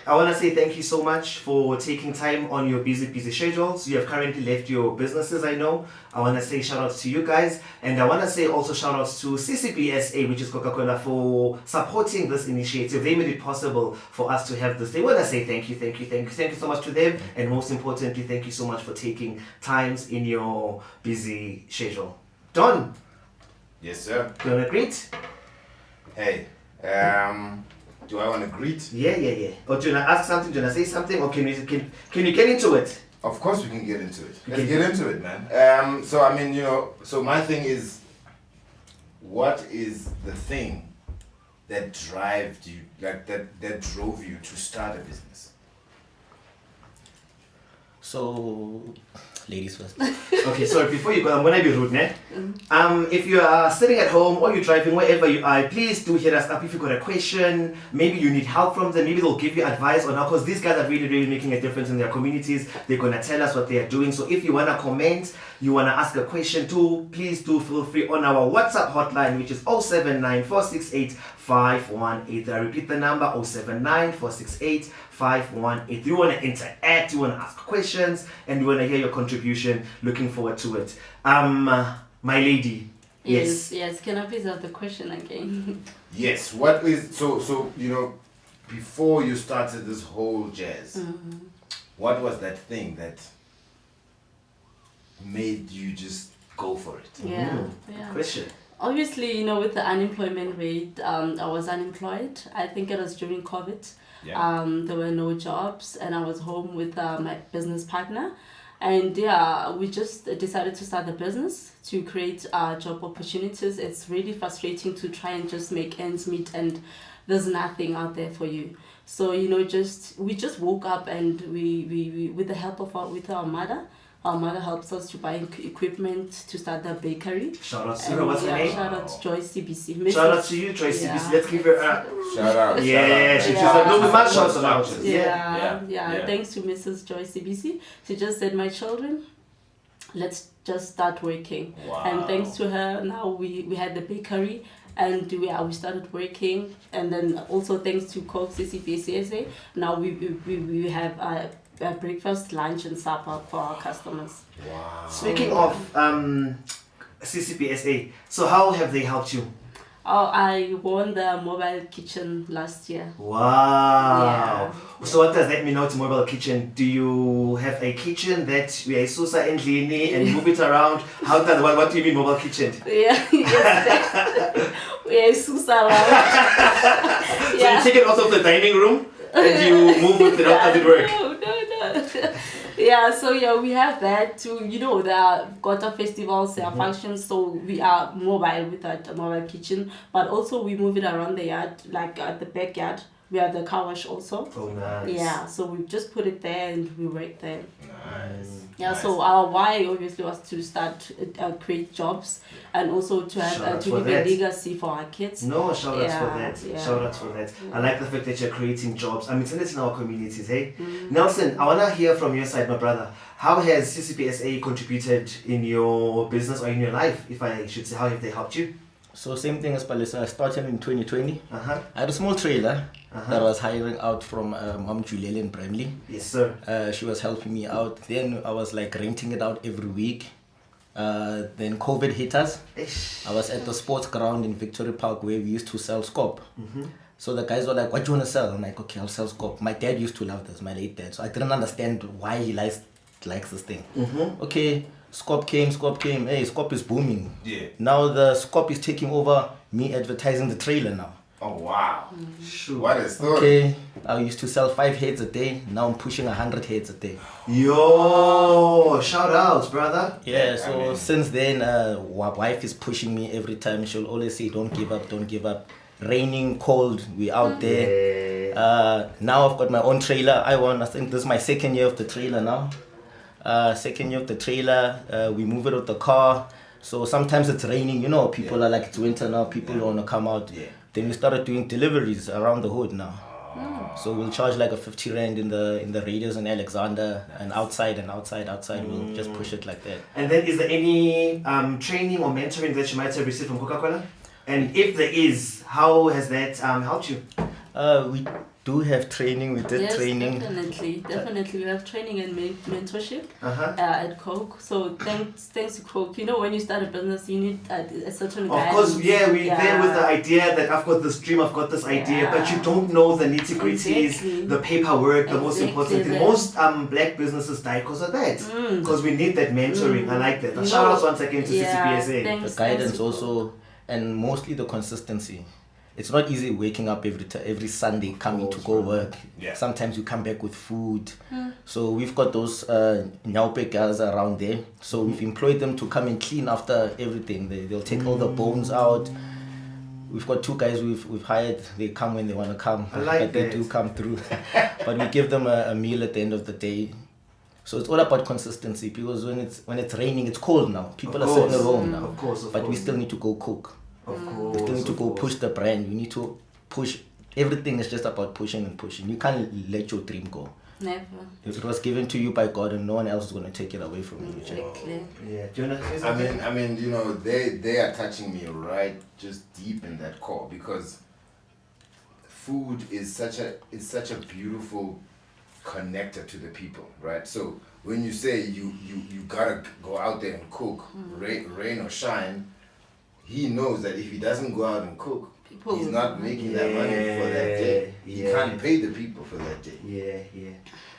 I want to say thank you so much for taking time on your busy schedules. You have currently left your businesses, I know. I want to say shout outs to you guys. And I want to say also shout outs to CCBSA, which is Coca-Cola, for supporting this initiative. They made it possible for us to have this. They want to say thank you so much to them. And most importantly, thank you so much for taking times in your busy schedule. Don. Yes, sir. Do you want to greet? Hey, do I want to greet? Yeah. Or do you want to ask something? Do you want to say something? Or can you get into it? Of course we can get into it. Let's get into it, man. So I mean, so my thing is, what is the thing that drove you, that drove you to start a business? So, ladies first. Okay, sorry, before you go, I'm gonna be rude, ne? If you are sitting at home or you're driving, wherever you are, please do hit us up if you got a question. Maybe you need help from them. Maybe they'll give you advice on how, because these guys are really making a difference in their communities. They're gonna tell us what they are doing. So if you wanna comment, you wanna ask a question too, please do feel free on our WhatsApp hotline, which is 079-468-518. I repeat the number, 079-468-518. You wanna interact, you wanna ask questions, and you wanna hear your contribution. Looking forward to it. My lady. Yes. Can I please have the question again? Yes. What is so before you started this whole jazz, what was that thing that made you just go for it? Yeah. Question. Obviously, with the unemployment rate, I was unemployed. I think it was during COVID. Yeah. There were no jobs, and I was home with my business partner. And we just decided to start the business to create job opportunities. It's really frustrating to try and just make ends meet, and there's nothing out there for you. So we just woke up, and we with the help of our mother. Our mother helps us to buy equipment to start the bakery. Shout out to her. What's her name? Shout out to Joy CBC. Shout out to you, Joy CBC. Let's give her a Shout out. She's like, no, we must shout out. Yeah. Thanks to Mrs. Joy CBC. She just said, my children, let's just start working. Wow. And thanks to her, now we had the bakery, and we started working. And then also thanks to Coca, CCBSA, now we have a breakfast, lunch, and supper for our customers. Wow. Speaking of CCBSA, so how have they helped you? Oh, I won the mobile kitchen last year. Wow. So what does that mean now to mobile kitchen? Do you have a kitchen that we are Susa and Lini and move it around? What do you mean mobile kitchen? Yeah, we are Susa around. So you take it out of the dining room and you move with it. How does it work? No. Yeah, so we have that too. The Coca festivals, there are functions, so we are mobile with that mobile kitchen, but also we move it around the yard, like at the backyard. We have the car wash also. Oh, nice. Yeah, so we just put it there and we work there. Nice. Yeah, Nice. so our why obviously was to start create jobs, and also to have to leave a legacy for our kids. No, shout outs for that. Yeah. Shout outs for that. I like the fact that you're creating jobs. It's in our communities, hey? Nelson, I want to hear from your side, my brother. How has CCBSA contributed in your business or in your life, if I should say? How have they helped you? So same thing as Palisa. I started in 2020. Uh-huh. I had a small trailer that I was hiring out from Mom Julielle in Bramley. Yes, sir. She was helping me out. Then I was like renting it out every week. Then COVID hit us. Ish. I was at the sports ground in Victoria Park where we used to sell Scop. So the guys were like, what do you want to sell? I'm like, okay, I'll sell Scop. My dad used to love this, my late dad. So I didn't understand why he likes this thing. Okay, Scop came. Hey, Scop is booming. Yeah. Now the Scop is taking over me advertising the trailer now. Oh wow. Sure. What a story. Okay, I used to sell 5 heads a day. Now I'm pushing 100 heads a day. Yo, shout outs, brother. Yeah, so since then, wife is pushing me every time. She'll always say, don't give up. Raining, cold, we out there. Now I've got my own trailer. I think this is my second year of the trailer now. We move it with the car. So sometimes it's raining, people are like, it's winter now, people don't want to come out. Yeah. Then we started doing deliveries around the hood now. So we'll charge like a 50 rand in the radius in Alexander, and outside we'll just push it like that. And then is there any training or mentoring that you might have received from Coca-Cola? And if there is, how has that helped you? do have training. We did Yes, training. definitely. We have training and mentorship Uh-huh. at Coke. So thanks to Coke. You know, when you start a business, you need a certain Of guidance. course, yeah, we're there with the idea that I've got this dream, I've got this idea, but you don't know the nitty-gritties, Exactly. the paperwork, the most important thing. Exactly. Most black businesses die because of that. Because we need that mentoring. I like that. You Shout know, outs once again to CCBSA. thanks The guidance to Coke. also, and mostly the consistency. It's not easy waking up every Sunday coming to go work. Yeah. Sometimes you come back with food. So we've got those Nyaupe girls around there. So we've employed them to come and clean after everything. They'll take all the bones out. We've got 2 guys we've hired. They come when they want to come. I like but they that. do come through. But we give them a meal at the end of the day. So it's all about consistency, because when it's raining, it's cold now. People are sitting at home now. Of course, But we still need to go cook. Of course. We still need to of go course. push the brand. We need to push. Everything is just about pushing and pushing. You can't let your dream go. Never. It was given to you by God, and no one else is going to take it away from you. Exactly. Yeah, do you want to say something? I mean, you know, they are touching me right just deep in that core, because food is such a beautiful connector to the people, right? So when you say you gotta go out there and cook, rain or shine, he knows that if he doesn't go out and cook, People he's not making that money for that day. He can't pay the people for that day. Yeah.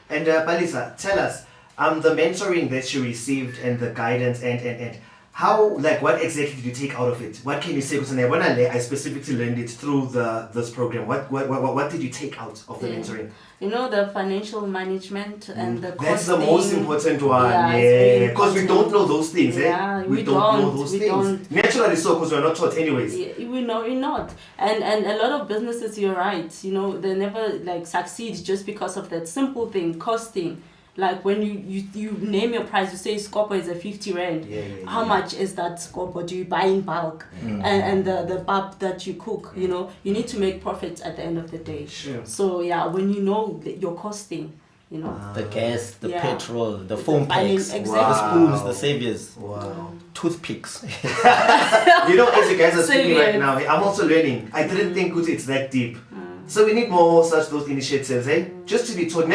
And Palisa, tell us, the mentoring that you received and the guidance and how, like, what exactly did you take out of it? What can you say? Because when I specifically learned it through this program. What did you take out of the mentoring? You know, the financial management and the That's the costing. most important one. Yeah, it's very Because we don't know those things. Yeah, eh? we don't know don't, those we things. don't. Naturally so, because we're not taught anyways. Yeah, we know we're not, and a lot of businesses, you're right, you know, they never like succeed just because of that simple thing, costing. Like when you name your price, you say scopa is a 50 rand. How much is that scopa? Do you buy in bulk? And the pap that you cook, you know, you need to make profit at the end of the day. Sure. So yeah, when you know your costing, you know. The gas, the Yeah. petrol, the foam packs, Exactly. the spoons, the saviors, Wow. toothpicks. You know, as you guys are speaking right Serious. now, I'm also learning. I didn't think it's that deep. So we need more such those initiatives, eh? Just to be taught.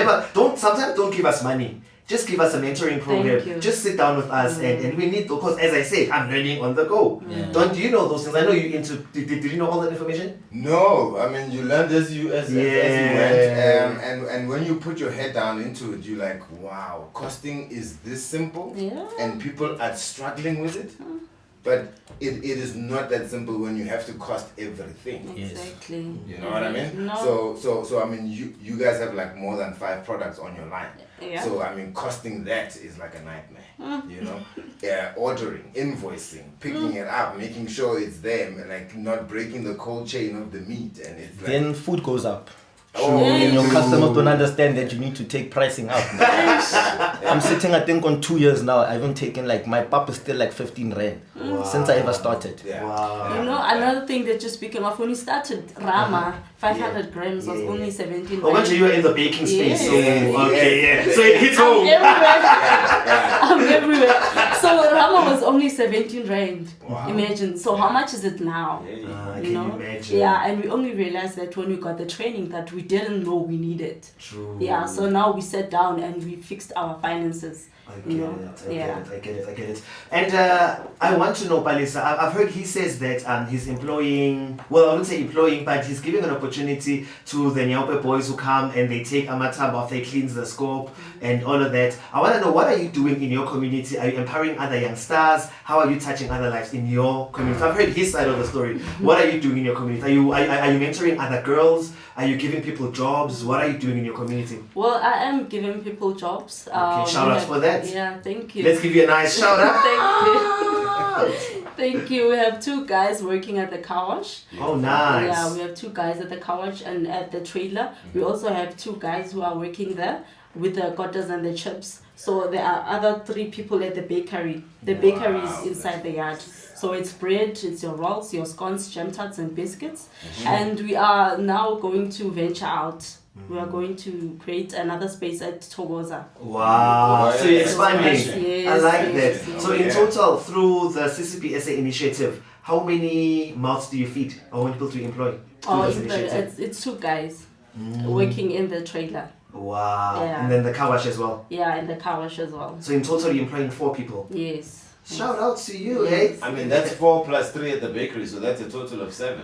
Sometimes don't give us money. Just give us a mentoring program. Thank you. Just sit down with us and we need, because as I said, I'm learning on the go. Yeah. Don't you know those things? I know you into, did you know all that information? No, I mean, you learned as you went, and when you put your head down into it, you're like, wow, costing is this simple, Yeah. and people are struggling with it. But it is not that simple when you have to cost everything. Yes. Exactly. You know what I mean? No. So I mean, you guys have like more than 5 products on your line. Yeah. So I mean, costing that is like a nightmare. You know, ordering, invoicing, picking it up, making sure it's there, and like not breaking the cold chain of the meat, and it's like, Then food goes up. oh, And your customers don't understand that you need to take pricing up. I'm sitting, I think, on 2 years now. I haven't taken, like, my pap is still like 15 rand since I ever started. yeah. Wow. You know, another thing that you're speaking of, when you started Rama, 500 grams was only 17 Oh, rand. you were in the baking space. So, Yeah. okay. So it hits I'm home. everywhere. I'm everywhere. So Rama was only 17 rand. Wow. Imagine. So how much is it now? Can You you know? imagine? Yeah, and we only realized that when we got the training that we didn't know we needed. True. Yeah, so now we sat down and we fixed our finances. I You get know? it. I get it. And I want to know, Palisa, I've heard he says that he's employing, well, I wouldn't say employing, but he's giving an opportunity to the Nyaupe boys who come and they take Amatab after he cleans the scope and all of that. I want to know, what are you doing in your community? Are you empowering other young stars? How are you touching other lives in your community? I've heard his side of the story. What are you doing in your community? Are you mentoring other girls? Are you giving people jobs? What are you doing in your community? Well, I am giving people jobs. Okay, shout outs for that. Yeah, thank you. Let's give you a nice shout out. Thank you. Thank you. We have 2 guys working at the car wash. Oh, nice. Yeah, we have 2 guys at the car wash and at the trailer. We also have 2 guys who are working there with the cotters and the chips. So there are other 3 people at the bakery. The bakery is inside the yard. So it's bread, it's your rolls, your scones, jam tarts and biscuits. And we are now going to venture out. We are going to create another space at Togoza. Wow, so you're expanding. Yes, I like yes, that. yes. So in total, through the CCBSA initiative, how many mouths do you feed? How many people do you employ through Oh, this initiative? it's 2 guys. working in the trailer. Wow. Yeah. And then the car wash as well. Yeah, and the car wash as well. So in total, you're employing 4 people. Yes. Shout out to you, Yes. eh? I mean, that's 4 plus 3 at the bakery, so that's a total of 7.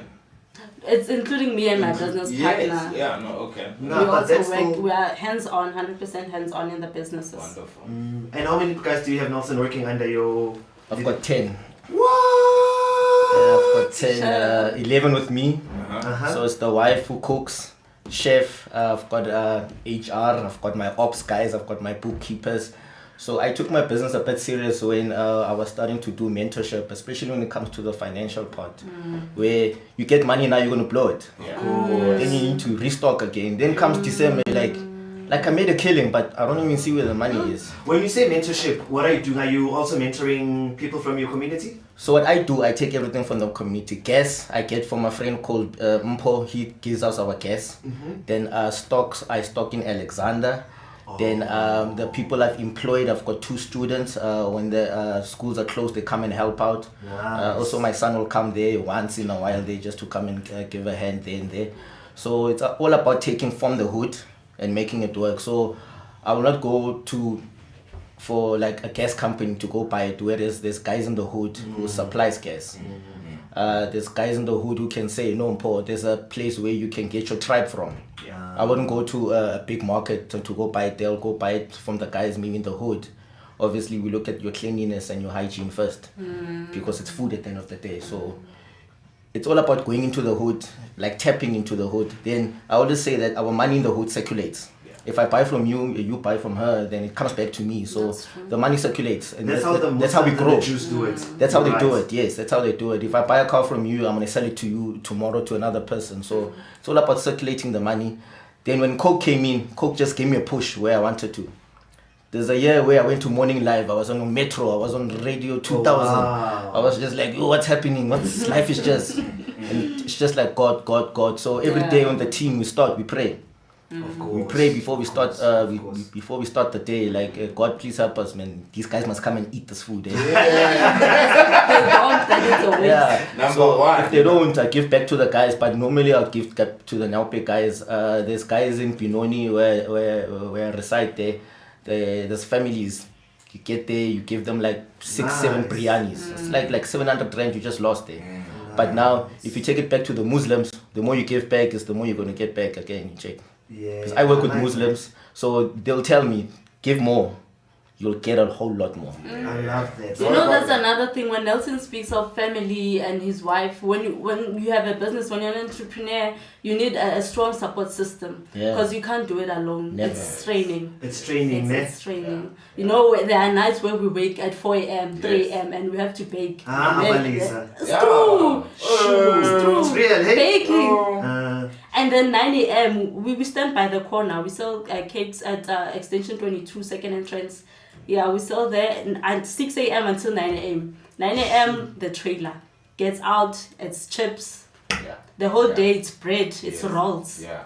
It's including me and my business partner. Yeah, no, okay. No, We but also that's work, still... we are hands-on, 100% hands-on in the businesses. Wonderful. And how many guys do you have, Nelson, working under your... I've got 10. What? I've got 10, 11 with me. Uh-huh. So it's the wife who cooks, chef, I've got HR, I've got my ops guys, I've got my bookkeepers. So I took my business a bit serious when I was starting to do mentorship, especially when it comes to the financial part, where you get money now, you're going to blow it. Yeah. Then you need to restock again. Then comes December, like I made a killing, but I don't even see where the money is. When you say mentorship, what are you doing? Are you also mentoring people from your community? So what I do, I take everything from the community. Gas, I get from a friend called Mpo. He gives us our gas. Then stocks, I stock in Alexander. Then the people I've employed, I've got 2 students. When the schools are closed, they come and help out. Nice. Also, my son will come there once in a while, there just to come and give a hand there and there. So it's all about taking from the hood and making it work. So I will not go for like a gas company to go buy it, whereas there's guys in the hood who supplies gas. There's guys in the hood who can say, no, Mpo, there's a place where you can get your tribe from. I wouldn't go to a big market to go buy it. They'll go buy it from the guys maybe in the hood. Obviously, we look at your cleanliness and your hygiene first, because it's food at the end of the day. So it's all about going into the hood, like tapping into the hood. Then I always say that our money in the hood circulates. If I buy from you, you buy from her, then it comes back to me. So the money circulates, and That's that's how we grow. The Jews do it. That's how they do it. Yes, that's how they do it. If I buy a car from you, I'm gonna sell it to you tomorrow to another person. So it's all about circulating the money. Then when Coke came in, Coke just gave me a push where I wanted to. There's a year where I went to Morning Live. I was on Metro. I was on Radio 2000. wow. I was just like, oh, what's happening? What's life is just, and it's just like God, God, God. So every day on the team we pray. Of course. We pray before we start. Before we start the day, like God, please help us, man. These guys must come and eat this food. Eh? Yeah. Number 1. If they don't, I give back to the guys. But normally I'll give back to the Naupe guys. There's guys in Pinoni where I reside there. There's families. You get there, you give them like 6-7 biryanis. It's like 700 rand you just lost there. But now, if you take it back to the Muslims, the more you give back is the more you're going to get back again. You check. Because I work with Muslims, so they'll tell me, give more. You'll get a whole lot more. I love that. You know, that's another thing. When Nelson speaks of family and his wife, when you have a business, when you're an entrepreneur, you need a strong support system, because you can't do it alone. Never. It's training. It's training, man. It's training. You know, there are nights where we wake at 4 a.m., 3 a.m., and we have to bake. Abalisa. It's true. It's real, hey? Baking. And then 9 a.m., we stand by the corner. We sell cakes at Extension 22, second entrance. Yeah, we sell there at 6 a.m. until 9 a.m. 9 a.m., the trailer gets out, it's chips. Yeah. The whole day, it's bread, it's rolls. Yeah.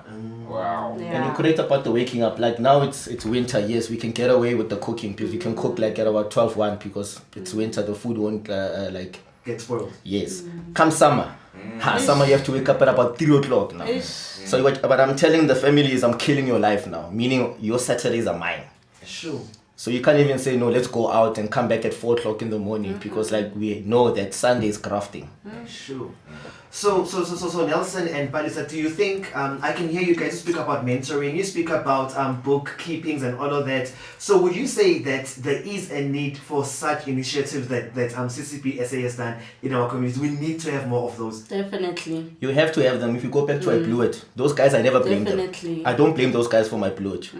Wow. And Yeah. you're correct about the waking up. Like now it's winter, yes, we can get away with the cooking because you can cook like at about 12-1 because it's winter, the food won't Get spoiled. yes. Come summer. Summer you have to wake up at about 3 o'clock now. So but I'm telling the families I'm killing your life now, meaning your Saturdays are mine. Sure. So you can't even say, no, let's go out and come back at 4 o'clock in the morning because like we know that Sunday is crafting. Sure. So Nelson and Palisa, do you think, I can hear you guys speak about mentoring, you speak about bookkeepings and all of that. So would you say that there is a need for such initiatives that CCBSA has done in our communities? We need to have more of those. Definitely. You have to have them. If you go back to I blew it, those guys, I never blame Definitely. them. I don't blame those guys for my blow it.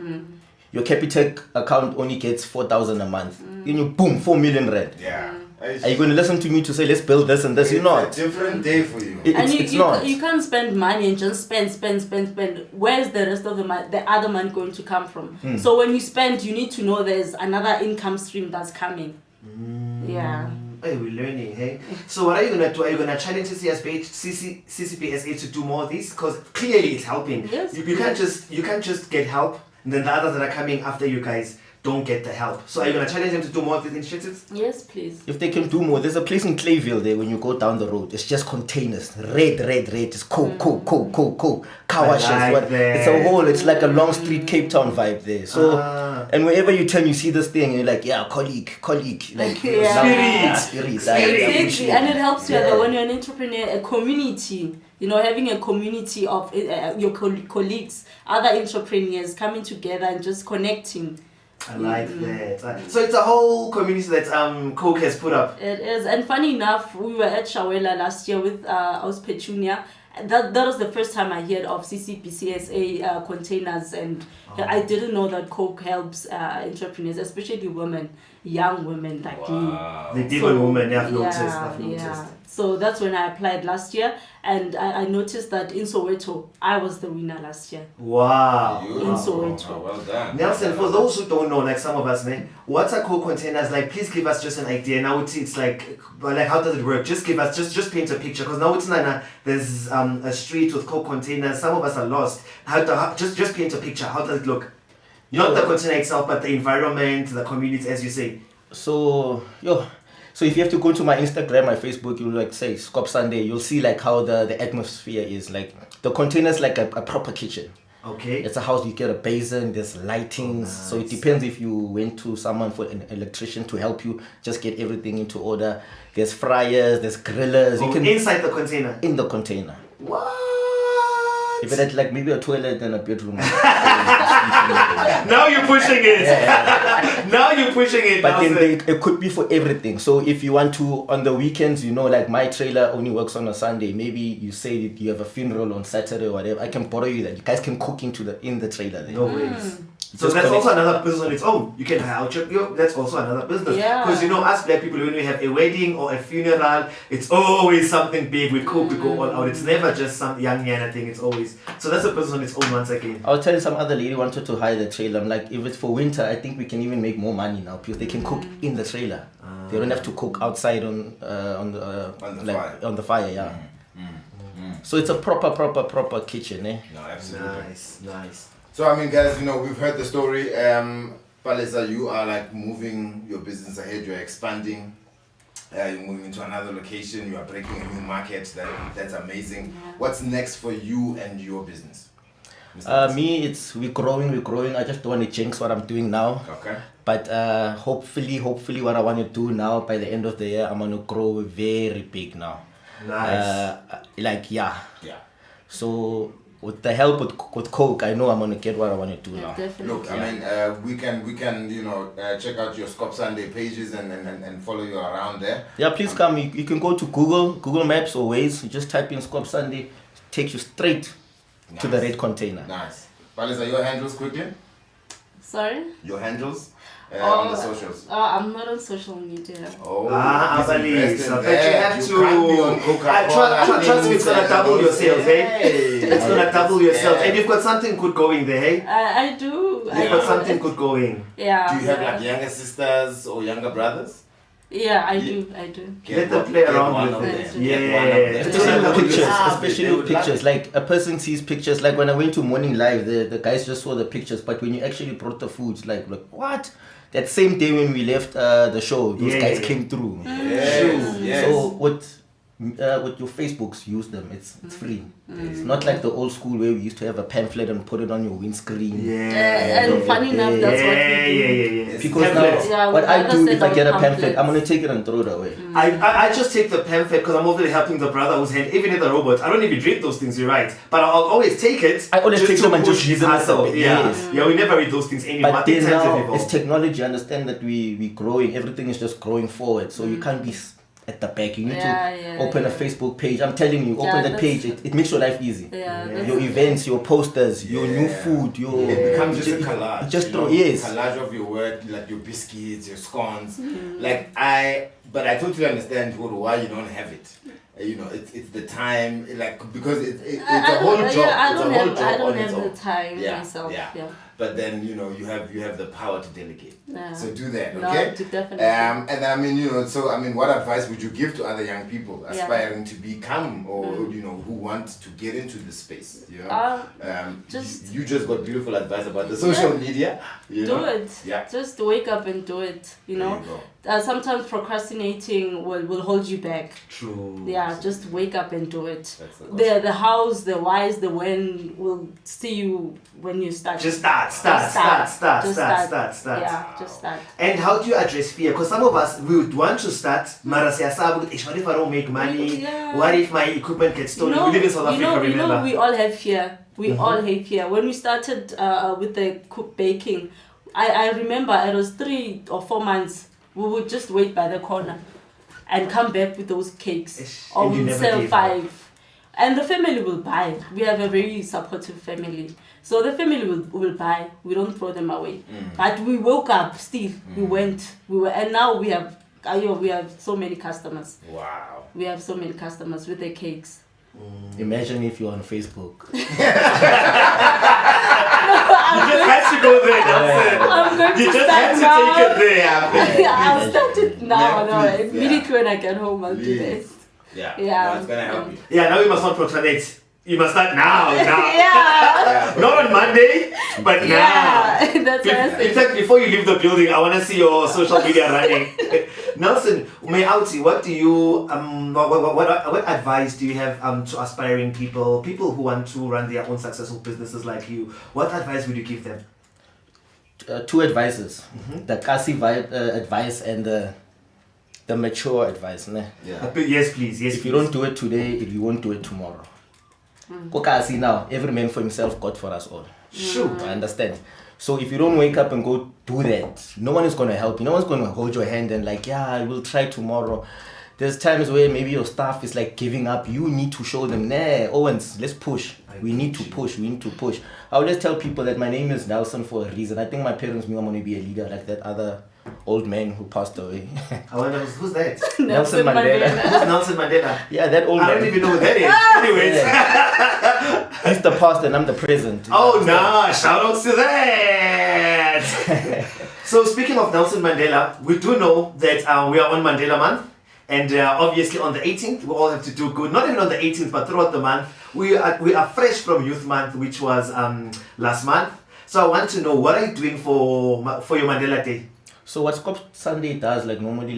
Your Capitec account only gets 4,000 a month. Then you boom, 4 million rand. Yeah. Are you going to listen to me to say let's build this and this? You're not. It's a different day for you. It's not. You can't spend money and just spend. Where's the rest of the other money going to come from? So when you spend, you need to know there's another income stream that's coming. Yeah. Hey, we're learning, hey? So what are you gonna do? Are you gonna challenge CCBSA to do more of this? Because clearly it's helping. Yes. You can't just get help and then the others that are coming after you guys don't get the help. So are you going to challenge them to do more of these initiatives? Yes, please. If they can do more, there's a place in Clayville there when you go down the road. It's just containers. Red. It's Coke. Car washes. It's a whole, it's like a long street Cape Town vibe there. So, and wherever you turn, you see this thing, and you're like, yeah, colleague. Like, spirit. Exactly. And it helps you when you're an entrepreneur, a community. You know, having a community of your colleagues, other entrepreneurs coming together and just connecting. I like that. So it's a whole community that Coke has put up. It is. And funny enough, we were at Shawela last year with Aus Petunia. That was the first time I heard of CCBSA containers, and I didn't know that Coke helps entrepreneurs, especially women, young women like me. The demon woman, I've noticed. So that's when I applied last year, and I noticed that in Soweto, I was the winner last year. Wow. In Soweto. Oh, well done. Nelson, for those who don't know, like some of us, what are Coke containers like? Please give us just an idea. Now it's like how does it work? Just give us, just paint a picture. Because now it's there's a street with Coke containers. Some of us are lost. Just paint a picture. How does it look? Not the container itself, but the environment, the community, as you say. So if you have to go to my Instagram, my Facebook, you'll like say Scop Sunday, you'll see like how the atmosphere is. Like the container's like a proper kitchen. Okay. It's a house, you get a basin, there's lightings. Nice. So it depends if you went to someone for an electrician to help you just get everything into order. There's fryers, there's grillers. You can inside the container. In the container. What? If it had like maybe a toilet and a bedroom. Now you're pushing it. Now you're pushing it. But then it could be for everything. So if you want to, on the weekends, like my trailer only works on a Sunday. Maybe you say that you have a funeral on Saturday or whatever. I can borrow you that. You guys can cook in the trailer there. No ways. So that's also another business on its own. You can hire out that's also another business. Because us black people, when we have a wedding or a funeral, it's always something big. With Coke, we go all out. It's never just some young yana thing. It's always. So that's a business on its own once again. I'll tell you, some other lady wanted to hire the trailer. I'm like, if it's for winter, I think we can even make more money now because they can cook in the trailer. They don't have to cook outside on the fire. So it's a proper kitchen, eh? No, absolutely. Nice. So I mean, guys, we've heard the story. Palesa, you are like moving your business ahead. You're expanding. You're moving into another location. You are breaking a new market. That's amazing. Yeah. What's next for you and your business? We're growing. I just don't want to jinx what I'm doing now. Okay. But hopefully what I want to do now by the end of the year, I'm gonna grow very big now. Nice. Yeah. So with the help with Coke, I know I'm gonna get what I want to do now. Definitely. Look, I mean, we can check out your Scop Sunday pages and follow you around there. Yeah, please come. You can go to Google Maps or Waze. You just type in Scop Sunday, take you straight to the red container. Nice. Palesa, your handles quickly. Sorry. Your handles. On the socials. I'm not on social media. But you have to. Can't be on Coca-Cola. Trust me, it's gonna double your sales, hey? It's gonna double your sales, and you've got something good going there, hey? I do. You've got something good going. Yeah. Do you have like younger sisters or younger brothers? Yeah, I do. Let them play around with it. Especially pictures. Like a person sees pictures. Like when I went to Morning Live, the guys just saw the pictures. But when you actually brought the food, like what? That same day when we left the show, those guys came through. Yes. So with your Facebooks, use them. It's free. It's not like the old school where we used to have a pamphlet and put it on your windscreen. And funny enough, that's what we do. Because now, what I do if I get a pamphlet, I'm gonna take it and throw it away. I just take the pamphlet because I'm already helping the brother who's hand, even in the robot. I don't even read those things, you're right. But I'll always take it. I always take them and just use them as a bit. Yeah, we never read those things anymore. But then now, it's technology. Understand that we're growing. Everything is just growing forward. So you can't be at the back. You need to open a Facebook page. I'm telling you, open that page. It makes your life easy. Your events, your posters, your new food, it becomes just a collage. Collage of your work, like your biscuits, your scones. But I totally understand why you don't have it. you know, it's the time, like, because it's a whole job. I It's don't a whole have, job I don't on its have the own. time myself. Yeah. But then, you know, you have the power to delegate. Yeah. So do that, No, okay? definitely. And I mean, you know, so I mean, what advice would you give to other young people aspiring to become, or you know, who want to get into this space? You know, you just got beautiful advice about the social media. You do know? it. Yeah. Just wake up and do it. You know. There you go. Sometimes procrastinating will hold you back. True. Yeah, just wake up and do it. That's the The hows, the whys, the when will see you when you start. Just start. Yeah, just start. And how do you address fear? Because some of us, we would want to start, mara siyasabu, what if I don't make money? Yeah. What if my equipment gets stolen? We live in South Africa, remember? You know, we all have fear. We all have fear. When we started with the baking, I remember it was 3 or 4 months. We would just wait by the corner and come back with those cakes. Or And you we'll never sell gave 5. And the family will buy. We have a very supportive family. So the family will buy. We don't throw them away. But we woke up still. We went. And now we have so many customers. Wow. We have so many customers with the cakes. Imagine if you're on Facebook. You just had to go there, that's it. I'm going You to just start had to now. take it there. I'll start it now. Yeah, please, Immediately when I get home, I'll do Please. this. Yeah. Yeah. No, it's gonna help you. Yeah, now you must not procrastinate. You must start now. Yeah. Not on Monday, but now. Yeah. That's what I In said. fact, before you leave the building, I want to see your social media running. Nelson, what do you what advice do you have to aspiring people who want to run their own successful businesses like you? What advice would you give them? 2 advices: the Kasi advice and the mature advice. Ne? Yeah. Yes, please. Yes, If you don't do it today, you won't do it tomorrow. Coca now, every man for himself, God for us all. Sure. I understand. So if you don't wake up and go do that, no one is going to help you. No one's going to hold your hand and like, yeah, I will try tomorrow. There's times where maybe your staff is like giving up. You need to show them, nah, Owens, let's push. We need to push. I always tell people that my name is Nelson for a reason. I think my parents knew I'm going to be a leader like that other old man who passed away. I wonder who's that? Nelson Mandela. Who's Nelson Mandela? Yeah, that old I man. don't even know who that is. Anyways. He's the past and I'm the present. Oh, nah, shout outs to that. So speaking of Nelson Mandela, we do know that we are on Mandela Month. And obviously on the 18th, we all have to do good. Not even on the 18th, but throughout the month. We are fresh from Youth Month, which was last month. So I want to know, what are you doing for your Mandela Day? So what Scop Sunday does, like normally,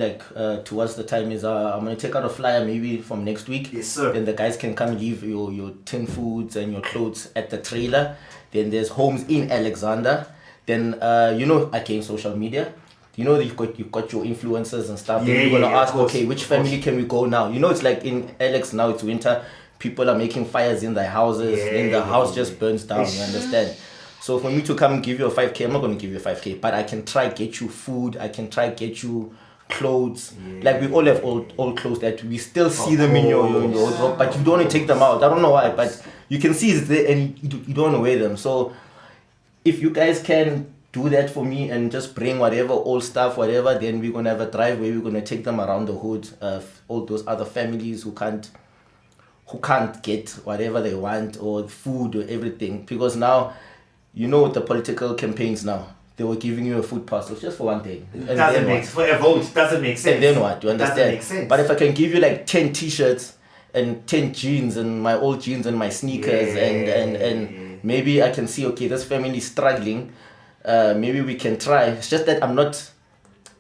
towards the time is I'm gonna take out a flyer maybe from next week. Yes, sir. Then the guys can come leave your tin foods and your clothes at the trailer. Then there's homes in Alexander. Then again, social media. You know, you've got your influencers and stuff. Yeah, then you're gonna ask, of course, okay, which family can we go now? You know, it's like in Alex now. It's winter. People are making fires in their houses. Then the house just burns down. You understand? So for me to come and give you a 5K, I'm not going to give you a 5K, but I can try get you food. I can try get you clothes. Like we all have old clothes that we still see them in your wardrobe, but you don't want to take them out. I don't know why, but you can see it's there and you don't want to wear them. So if you guys can do that for me and just bring whatever old stuff, whatever, then we're going to have a drive where we're going to take them around the hood. All those other families who can't get whatever they want or food or everything, because now, you know, with the political campaigns now, they were giving you a food parcel just for one day. Doesn't make for a vote. Doesn't make sense. And then what? You understand? Doesn't make sense. But if I can give you like 10 t-shirts and 10 jeans and my old jeans and my sneakers and maybe I can see, okay, this family is struggling. Maybe we can try. It's just that I'm not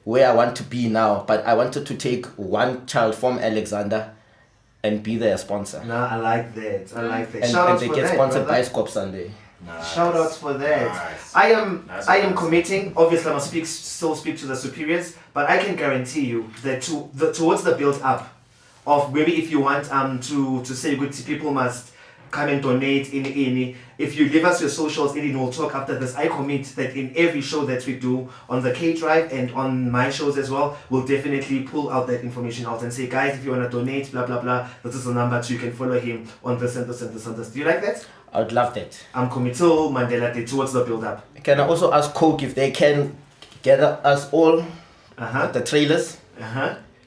where I want to be now, but I wanted to take one child from Alexander and be their sponsor. No, I like that. And, Shout and out they for get that, sponsored brother. by Scop Sunday. Nice. Shout outs for that. Nice. I am Nice. committing. Obviously, I must still speak to the superiors, but I can guarantee you that towards the build up of maybe if you want to say good to people must come and donate in any. If you leave us your socials, and we'll talk after this. I commit that in every show that we do on the K Drive and on my shows as well, we'll definitely pull out that information out and say, guys, if you want to donate, blah blah blah, this is the number so you can follow him on this and this and this and this. Do you like that? I would love that. I'm committed to Mandela Day towards the build up. Can I also ask Coke if they can gather us all at the trailers?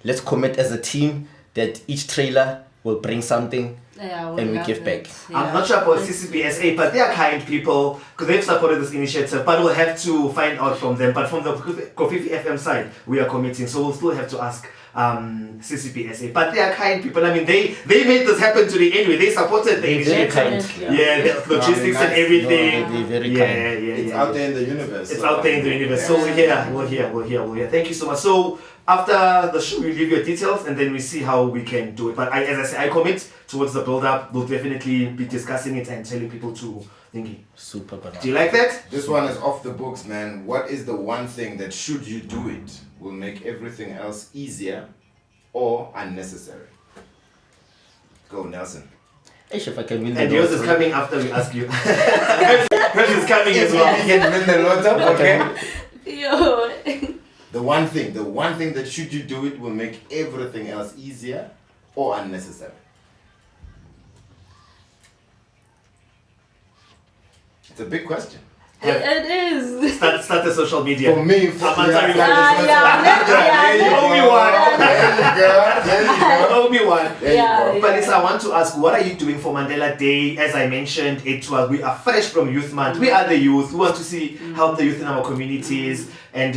Let's commit as a team that each trailer we'll bring something Yeah, and we love give it. back. I'm not sure about CCBSA, but they are kind people because they've supported this initiative. But we'll have to find out from them. But from the Kofifi FM side, we are committing, so we'll still have to ask CCBSA. But they are kind people. I mean, they made this happen today anyway. They supported the They're very initiative. kind. Yeah, the logistics and everything. No, they're very Yeah, kind. yeah, It's yeah. out there in the universe. It's so, out there in the universe. So we're here. Thank you so much. So after the show, we leave your details and then we see how we can do it. But as I say, I commit towards the build-up. We'll definitely be discussing it and telling people to thingy. Super banana. Do you like that? This one is off the books, man. What is the one thing that, should you do it, will make everything else easier or unnecessary? Go, Nelson. Ish, if I can win And the yours is lottery. coming after we ask you. Yours is coming as well. You can win the lotto, okay? Yo. The one thing that, should you do it, will make everything else easier or unnecessary. It's a big question. It is. Start the social media. For me, There you go. Owe me one. Yeah. But Lisa, I want to ask, what are you doing for Mandela Day? As I mentioned, we are fresh from Youth Month. We are the youth. We want to help the youth in our communities, and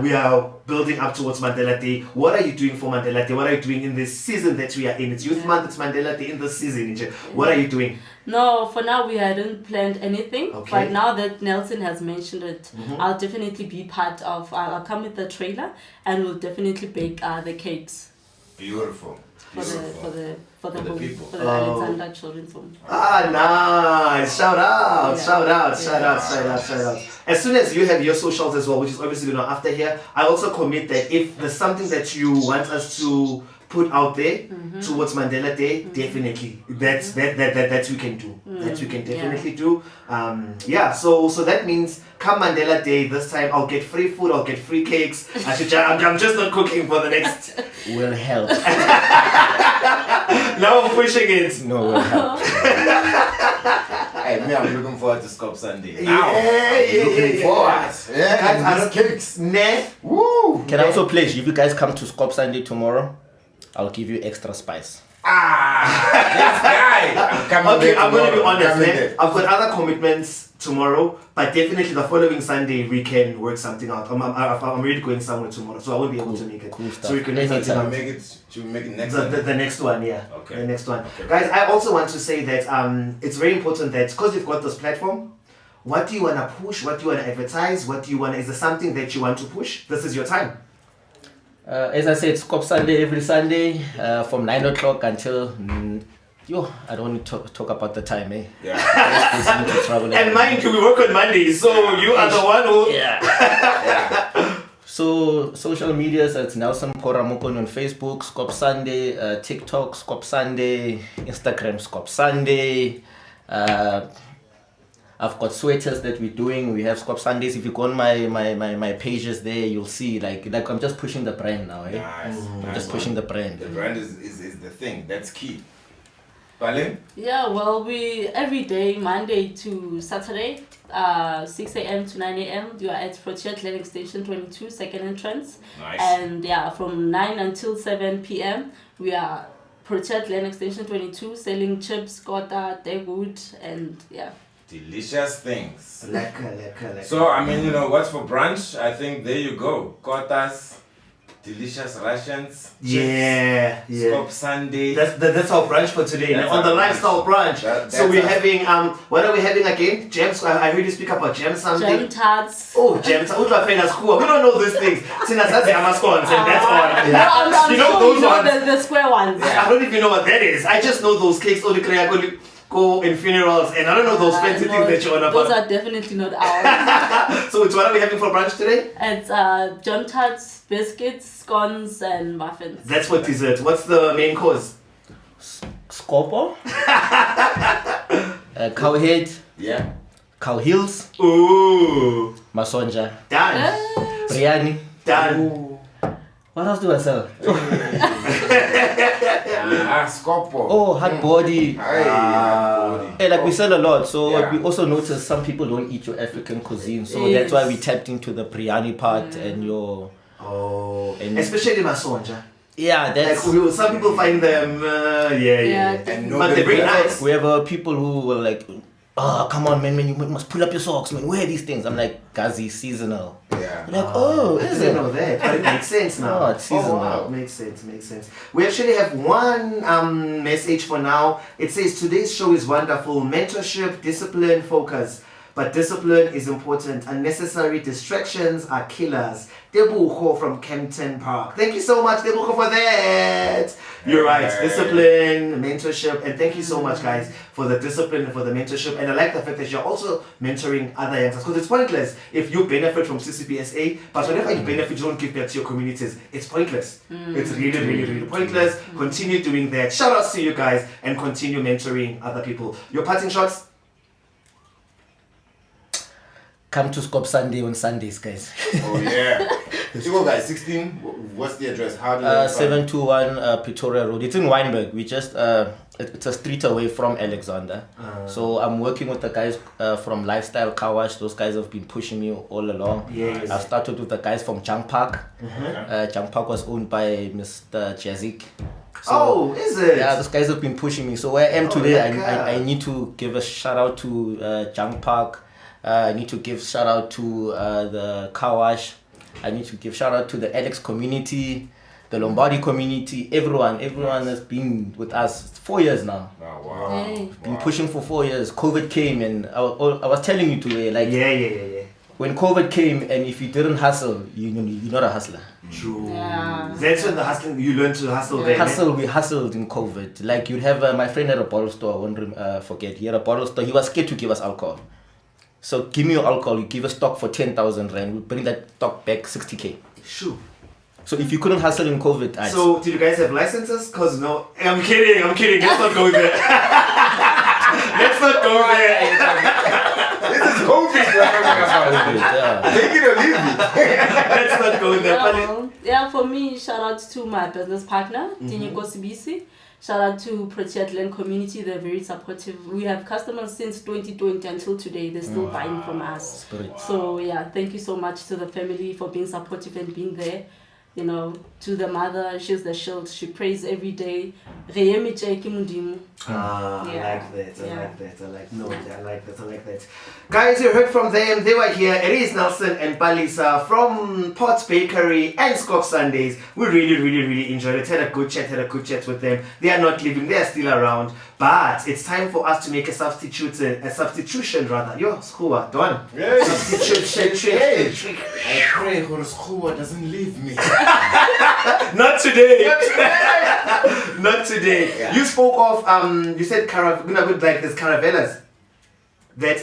we are building up towards Mandela Day. What are you doing for Mandela Day? What are you doing in this season that we are in? It's Youth Month, it's Mandela Day in this season. What are you doing? No, for now we hadn't planned anything. Okay. But now that Nelson has mentioned it, I'll definitely be part of. I'll come with the trailer, and we'll definitely bake the cakes Beautiful. for the home, people. for the Alexander Children's Home. Nice. Shout out. Yeah. As soon as you have your socials as well, which is obviously after here, I also commit that if there's something that you want us to put out there towards Mandela Day, definitely that we can do. That we can definitely do. So that means come Mandela Day this time, I'll get free food, I'll get free cakes. I'm just not cooking for the next. Will help. Now I'm pushing it. No, will help. Hey, me, I'm looking forward to Scop Sunday. Looking forward. Yeah, Guys, I and don't- these cakes. Nah. Woo! Can I also pledge, if you guys come to Scop Sunday tomorrow, I'll give you extra spice. This guy. I'm coming Okay, there I'm going to be tomorrow. honest. Coming Eh? there. I've got other commitments tomorrow, but definitely the following Sunday we can work something out. I'm already going somewhere tomorrow, so I won't be able to make it. Cool stuff. So we can make something Should out. we make it next The, time? the next one, yeah. Okay. The next one. Okay. Guys, I also want to say that it's very important that because you've got this platform, what do you want to push? What do you want to advertise? Is there something that you want to push? This is your time. As I said, Scop Sunday every Sunday from 9 o'clock until... I don't want to talk about the time, eh? Yeah. Just need to travel And mind you, we work on Mondays, so you are the one who... Yeah. So social medias, it's Nelson Koramukon on Facebook, Scop Sunday, TikTok, Scop Sunday, Instagram, Scop Sunday. I've got sweaters that we're doing. We have Scop Sundays. If you go on my pages there, you'll see like I'm just pushing the brand now, eh? Nice. I'm just pushing the brand. The brand is the thing. That's key. Balin? Yeah, well, we every day, Monday to Saturday, 6 a.m. to 9 a.m. You are at Protea Clinic Station 22, second entrance. Nice. And yeah, from 9 until 7 p.m. we are Protea Clinic Station 22 selling chips, Coca, Degood, and yeah. Delicious things. Lekker. So, I mean, what's for brunch? I think there you go. Kotas, delicious rations. Yeah. Scop Sunday. That's our brunch for today. That's On the our lifestyle brunch. So we're that's having what are we having again? Gems. I heard you speak about gems something. Gem tarts. Oh, gems. We don't know these things. Since that's the Amascons and that's all. No, I'm You know sure those you know ones? the square ones. I don't even know what that is. I just know those cakes. Only go in funerals, and I don't know those fancy No, things that you're on those about. are definitely not ours. So what are we having for brunch today? It's jam tarts, biscuits, scones, and muffins. That's for dessert. What's the main course? Scopo, cow head, Yeah. cow heels, Ooh, masonja, done, biryani. done. What else do I sell? Scopo. Oh, hot body. Hey, Like we sell a lot, so Yeah. we also notice some people don't eat your African cuisine, so Yes. that's why we tapped into the biryani part and your. Oh, And- especially masonja. Yeah, Like that's. some people find them, yeah. And But they're very nice. We have people who were like, oh, come on, man, you must pull up your socks, man. Wear these things. I'm like, Gazi, seasonal. Yeah. Like, oh, I is didn't it? know that, but it makes sense now. Oh, it's seasonal. wow. Makes sense. We actually have one message for now. It says, today's show is wonderful. Mentorship, discipline, focus. But discipline is important. Unnecessary distractions are killers. Debucho from Kempton Park. Thank you so much, Debucho, for that. You're right. Discipline, mentorship, and thank you so much, guys, for the discipline and for the mentorship. And I like the fact that you're also mentoring other youngsters, because it's pointless if you benefit from CCBSA, but whenever you benefit, you don't give back to your communities. It's pointless. It's really pointless. Continue doing that. Shout outs to you guys and continue mentoring other people. Your parting shots? Come to Scop Sunday on Sundays, guys. Oh yeah. You guys, 16. What's the address? How do you 721 Pretoria Road. It's in Wynberg. We just it's a street away from Alexander. So I'm working with the guys from Lifestyle Car Wash. Those guys have been pushing me all along. Yes. I started with the guys from Junk Park. Junk Park was owned by Mr. Jazik. So, is it? Yeah, those guys have been pushing me. So where I am today, like I need to give a shout out to Junk Park. I need to give shout out to the Car Wash. I need to give shout out to the Alex community, the Lombardi community, everyone has been with us 4 years now. Oh, wow. Hey. Been pushing for 4 years. COVID came and I was telling you today, like, Yeah. when COVID came and if you didn't hustle, you're not a hustler. True. Yeah. That's when the hustling, you learn to hustle Yeah. there. We hustled in COVID. Like you'd have my friend had a bottle store. I won't forget. He had a bottle store. He was scared to give us alcohol. So give me your alcohol. You give a stock for 10,000 rand. We bring that stock back 60k. Shoo. So if you couldn't hustle in COVID, So did you guys have licenses? Cause no, I'm kidding. Let's not go there. Let's not go there. This is COVID we're talking about. yeah. Take it or leave it. Let's not go there. But Yeah, for me, shout out to my business partner, Diniko CBC. Shout out to Proteatland community, they're very supportive. We have customers since 2020 until today, they're still buying from us. Spirit. So yeah, thank you so much to the family for being supportive and being there. You know, to the mother, she's the shield, she prays every day. I Yeah. like that. I like that. Guys, you heard from them. They were here. It is Nelson and Palisa from Pot Bakery and Scop Sundays. We really enjoyed it. Had a good chat with them. They are not leaving. They are still around. But it's time for us to make a substitution rather. Yo, Skua, Don. Hey. Substitution. I pray Horoscope doesn't leave me. Not today. Not today. Yeah. You spoke of you said like there's caravellas. That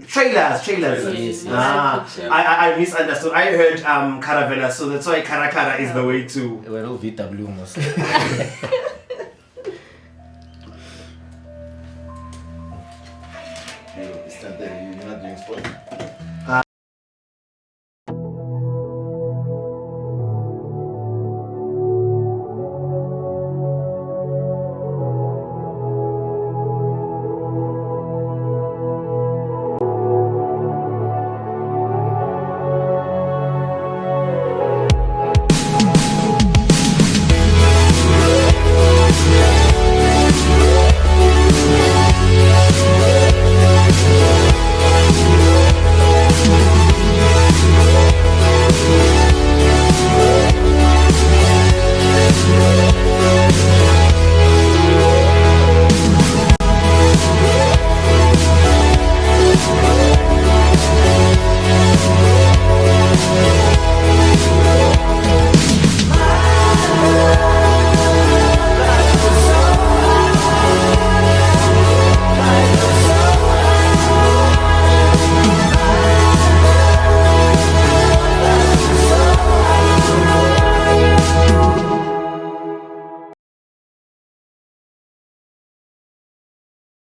trailers. Yes. I misunderstood. I heard caravella, so that's why Karakara is the way to. We're all VW mostly.